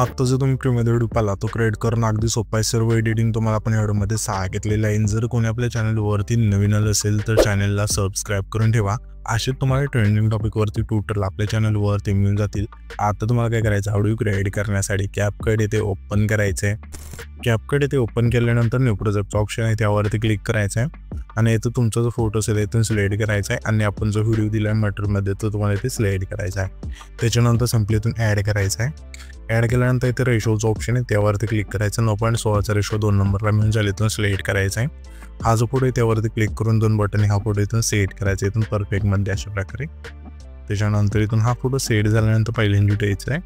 आता जो तुम्ही फ्रीमध्ये व्हिडिओ पाहिला तो क्रिएट करणं अगदी सोपं आहे. सर्व एडिटिंग तुम्हाला आपण व्हिडिओमध्ये सांगितलेलं आहे. जर कोणी आपल्या चॅनलवरती नवीन आलं असेल तर चॅनलला सबस्क्राईब करून ठेवा. असे तुम्हाला ट्रेंडिंग टॉपिकवरती ट्युटोरियल आपल्या चॅनलवरती मिळून जातील. आता तुम्हाला काय करायचं, व्हिडिओ क्रिएट करण्यासाठी कॅपकट येथे ओपन करायचं आहे. कॅपकट येथे ओपन केल्यानंतर न्यू प्रोजेक्टचा ऑप्शन आहे त्यावरती क्लिक करायचं आहे आणि इथं तुमचा जो फोटो असेल इथून सिलेक्ट करायचा आहे आणि आपण जो व्हिडिओ दिला आहे मॅटरमध्ये तो तुम्हाला इथे सिलेक्ट करायचा आहे. त्याच्यानंतर सिम्पली इथून ॲड करायचा आहे. ॲड केल्यानंतर इथे रेशोचं ऑप्शन आहे त्यावरती क्लिक करायचं. 9.16चा रेशो 2 नंबरला मिळून झाले इथून सिलेक्ट करायचा आहे. हा जो फोटो आहे त्यावरती क्लिक करून 2 बटन हा फोटो इथून सेट करायचा इथून परफेक्टमध्ये अशा प्रकारे. त्याच्यानंतर इथून हा फोटो सेट झाल्यानंतर पहिल्यांदा द्यायचा आहे.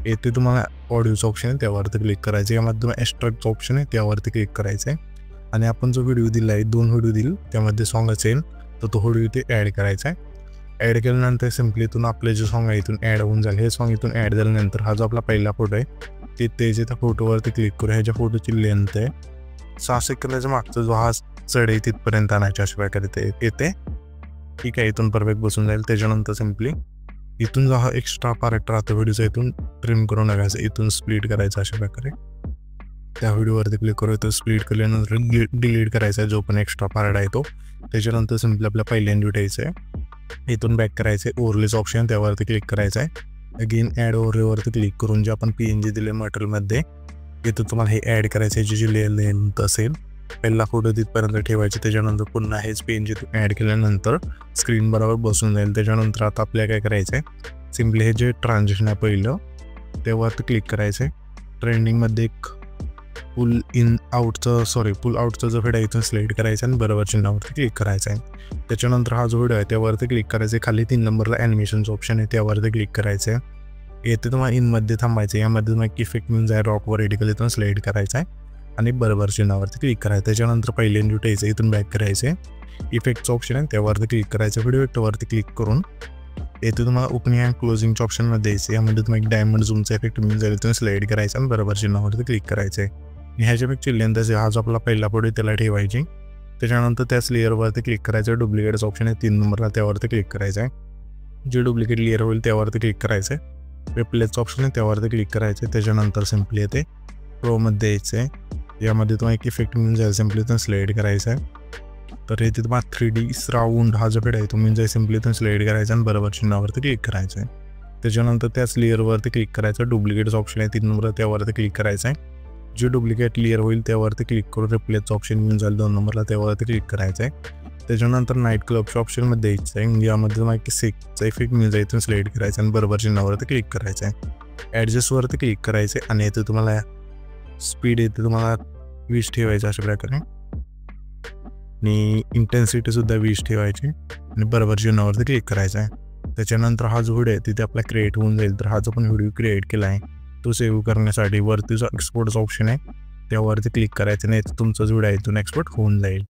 येथे तुम्हाला ऑडिओचं ऑप्शन आहे त्यावरती क्लिक करायचं. यामध्ये तुम्हाला एक्स्ट्रॅक्टचं ऑप्शन आहे त्यावरती क्लिक करायचं आहे आणि आपण जो व्हिडिओ दिला आहे 2 व्हिडिओ दिले त्यामध्ये सॉन्ग असेल तर तो व्हिडिओ इथे ॲड करायचा आहे. ॲड केल्यानंतर सिम्पली इथून आपले जे सॉन्ग आहे इथून ॲड होऊन झाले. हे सॉन्ग इथून ॲड झाल्यानंतर हा जो आपला पहिला फोटो आहे ते जे त्या फोटोवरती क्लिक करू. ह्याच्या फोटोची लेंथ आहे 6 सेकंदाच्या मागचा जो हा चढ आहे तिथपर्यंत आणायच्या अशा प्रकारे ते येते. ठीक आहे, इथून परफेक्ट बसून जाईल. त्याच्यानंतर सिम्पली इथून जो हा एक्स्ट्रा पार्ट राहतो व्हिडिओचा इथून ट्रिम करून टाकायचं, इथून स्प्लिट करायचं अशा प्रकारे. त्या व्हिडिओवरती क्लिक करू. इथं स्प्लिट केल्यानंतर डिलीट करायचा आहे जो पण एक्स्ट्रा पार्ट आहे तो. त्याच्यानंतर सिम्पली आपल्या पहिल्यांदा उठायचं आहे. इथून बॅक करायचं आहे. ओव्हरलेचं ऑप्शन त्यावरती क्लिक करायचं आहे. अगेन ॲड ओव्हरलेवरती क्लिक करून जे आपण PNG दिले मटेरियलमध्ये इथं तुम्हाला हे ॲड करायचं आहे. जी लेंथ असेल पहिला फोटो तिथपर्यंत ठेवायचे. त्याच्यानंतर पुन्हा हेच PNG ॲड केल्यानंतर स्क्रीन बरोबर बसून जाईल. त्याच्यानंतर आता आपल्याला काय करायचं आहे, सिम्पली हे जे ट्रान्झॅक्शन आहे पहिलं त्यावरती क्लिक करायचं आहे. ट्रेंडिंगमध्ये एक पुल आउटचं जो व्हिडिओ आहे इथून सिलेक्ट करायचं आणि बरोबर चिन्हावरती क्लिक करायचं आहे. त्याच्यानंतर हा जो व्हिडिओ आहे त्यावरती क्लिक करायचं आहे. खाली 3 नंबरला ॲनिमेशनचं ऑप्शन आहे त्यावरती क्लिक करायचं आहे. येथे तुम्हाला इनमध्ये थांबायचं आहे. यामध्ये तुम्हाला इफेक्ट मिळून जाईल रॉकवर रेडिकल इथून सिलेक्ट करायचं आहे आणि बरोबर चिन्हावरती क्लिक करायचं. त्याच्यानंतर पहिल्यांदा उठायचं इथून बॅक करायचं आहे. इफेक्टचं ऑप्शन आहे त्यावरती क्लिक करायचं. व्हिडिओ इफेक्टवरती क्लिक करून येथे तुम्हाला ओपनिंग अँड क्लोजिंगच्या ऑप्शनमध्ये द्यायचं. यामध्ये तुम्हाला एक डायमंड झूमचा इफेक्ट मिळून जाईल इथून सिलेक्ट करायचं आणि बरोबर चिन्हावरती क्लिक करायचं आहे. ह्याच्या पेक्षा लेंथ असेल हा जो आपला पहिला फोटो त्याला ठेवायची. त्याच्यानंतर त्याच लेअरवरती क्लिक करायचं. डुप्लिकेटचं ऑप्शन आहे 3 नंबरला त्यावरती क्लिक करायचं आहे. जे डुप्लिकेट लेअर होईल त्यावरती क्लिक करायचं आहे. रिप्लेसचं ऑप्शन आहे त्यावरती क्लिक करायचं आहे. त्याच्यानंतर सिम्पली येते प्रोमध्ये यायचं आहे. यामध्ये तुम्हाला एक इफेक्ट मिळून जाईल सिम्पली इथून सिलेक्ट करायचं आहे. तर इथे तुम्हाला 3D राऊंड हा जो आहे तो मिळून जाईल सिम्पली इथून सिलेक्ट करायचा आणि बरोबर चिन्हावरती क्लिक करायचं आहे. त्याच्यानंतर त्याच लेअरवरती क्लिक करायचं. डुप्लिकेटचं ऑप्शन आहे 3 नंबर त्यावरती क्लिक करायचं आहे. जे डुप्लिकेट लेअर होईल त्यावरती क्लिक करून रिप्लेसचं ऑप्शन मिळून जाईल 2 नंबरला त्यावरती क्लिक करायचं आहे. त्याच्यानंतर नाईट क्लबच्या ऑप्शनमध्ये द्यायचं आहे. यामध्ये तुम्हाला एक सेकचा इफेक्ट मिळून जाईल इथून सिलेक्ट करायचं आणि बरोबर चिन्हावरती क्लिक करायचं आहे. ॲडजस्टवरती क्लिक करायचं आहे आणि इथे तुम्हाला स्पीड येते तुम्हाला 20 ठेवायचं अशा प्रकारे आणि इंटेन्सिटीसुद्धा 20 ठेवायची आणि बरोबर चिन्हावरती क्लिक करायचं आहे. त्याच्यानंतर हा जो व्हिडिओ आहे तिथे आपला क्रिएट होऊन जाईल. तर हा जो पण व्हिडिओ क्रिएट केला आहे तो सेव्ह करण्यासाठी वरती जो एक्सपोर्टचा ऑप्शन आहे त्यावरती क्लिक करायचं नाही तुमचा जो व्हिडिओ आहे इथून एक्सपोर्ट होऊन जाईल.